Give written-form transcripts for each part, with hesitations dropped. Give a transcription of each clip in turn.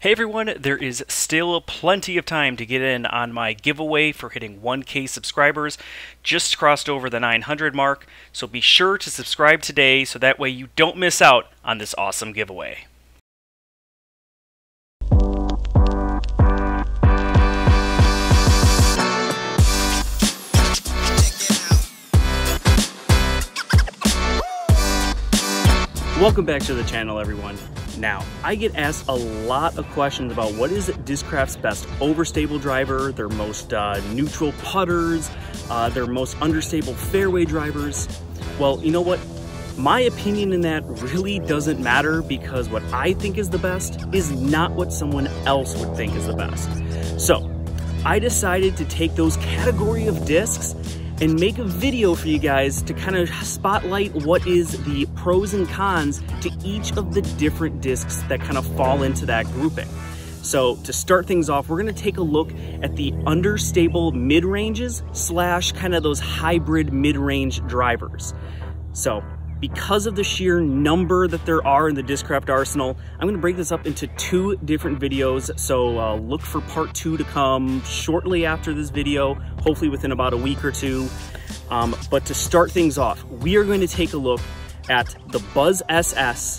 Hey everyone, there is still plenty of time to get in on my giveaway for hitting 1K subscribers. Just crossed over the 900 mark, so be sure to subscribe today so that way you don't miss out on this awesome giveaway. Welcome back to the channel, everyone. Now, I get asked a lot of questions about what is Discraft's best overstable driver, their most neutral putters, their most understable fairway drivers. Well, you know what? My opinion in that really doesn't matter, because what I think is the best is not what someone else would think is the best. So, I decided to take those category of discs and make a video for you guys to kind of spotlight what is the pros and cons to each of the different discs that kind of fall into that grouping. So to start things off, we're going to take a look at the understable mid-ranges / kind of those hybrid mid-range drivers. So because of the sheer number that there are in the Discraft arsenal, I'm going to break this up into 2 different videos. So look for part 2 to come shortly after this video, hopefully within about a week or 2. But to start things off, we are going to take a look at the Buzzz SS,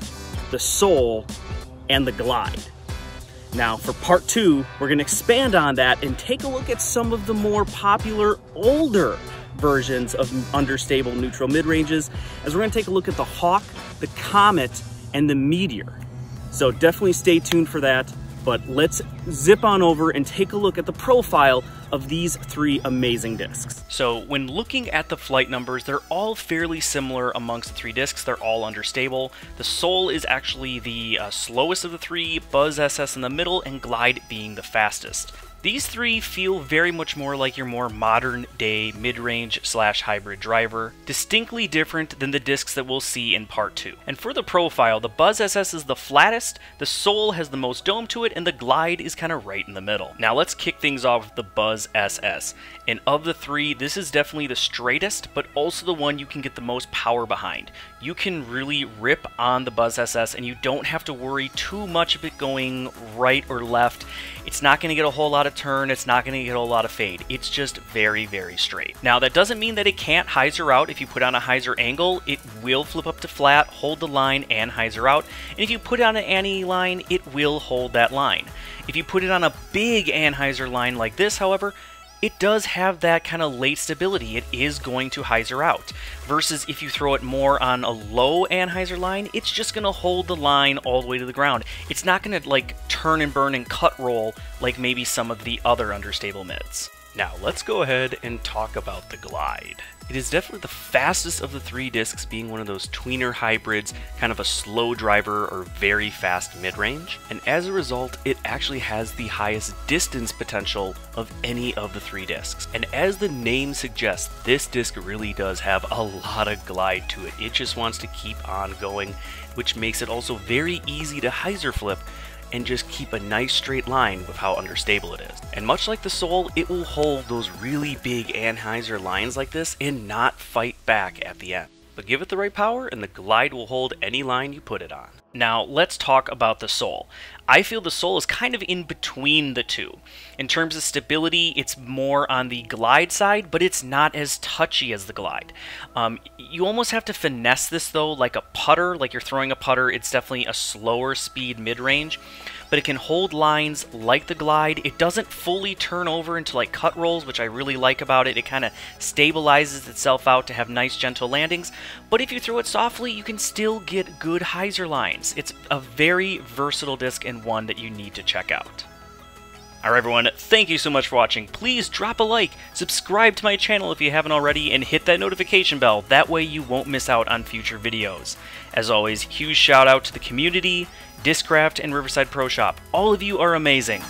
the Soul, and the Glide. Now for part 2, we're going to expand on that and take a look at some of the more popular older versions of understable neutral mid-ranges, as we're going to take a look at the Hawk, the Comet, and the Meteor. So definitely stay tuned for that, but let's zip on over and take a look at the profile of these 3 amazing discs. So when looking at the flight numbers, they're all fairly similar amongst the 3 discs. They're all understable. The Soul is actually the slowest of the 3, Buzzz SS in the middle, and Glide being the fastest. These 3 feel very much more like your more modern day mid-range / hybrid driver, distinctly different than the discs that we'll see in part 2. And for the profile, the Buzzz SS is the flattest, the Soul has the most dome to it, and the Glide is kind of right in the middle. Now let's kick things off with the Buzzz SS. And of the 3, this is definitely the straightest, but also the one you can get the most power behind. You can really rip on the Buzzz SS and you don't have to worry too much of it going right or left. It's not going to get a whole lot of turn, it's not going to get a whole lot of fade. It's just very, very straight. Now that doesn't mean that it can't hyzer out. If you put on a hyzer angle, it will flip up to flat, hold the line, and hyzer out. And if you put on an anti-line, it will hold that line. If you put it on a big anhyzer line like this, however, it does have that kind of late stability. It is going to hyzer out. Versus if you throw it more on a low anhyzer line, it's just going to hold the line all the way to the ground. It's not going to like turn and burn and cut roll like maybe some of the other understable mids. Now let's go ahead and talk about the Glide. It is definitely the fastest of the 3 discs, being one of those tweener hybrids, kind of a slow driver or very fast mid-range, and as a result it actually has the highest distance potential of any of the 3 discs. And as the name suggests, this disc really does have a lot of glide to it. It just wants to keep on going, which makes it also very easy to hyzer flip and just keep a nice straight line with how understable it is. And much like the Soul, it will hold those really big anhyzer lines like this and not fight back at the end. But give it the right power and the Glide will hold any line you put it on. Now let's talk about the Soul. I feel the Soul is kind of in between the 2. In terms of stability, it's more on the Glide side, but it's not as touchy as the Glide. You almost have to finesse this though, like a putter, like you're throwing a putter. It's definitely a slower speed mid-range, but it can hold lines like the Glide. It doesn't fully turn over into like cut rolls, which I really like about it. It kind of stabilizes itself out to have nice gentle landings, but if you throw it softly, you can still get good hyzer lines. It's a very versatile disc and one that you need to check out. Alright everyone, thank you so much for watching. Please drop a like, subscribe to my channel if you haven't already, and hit that notification bell. That way you won't miss out on future videos. As always, huge shout out to the community, Discraft, and Riverside Pro Shop. All of you are amazing.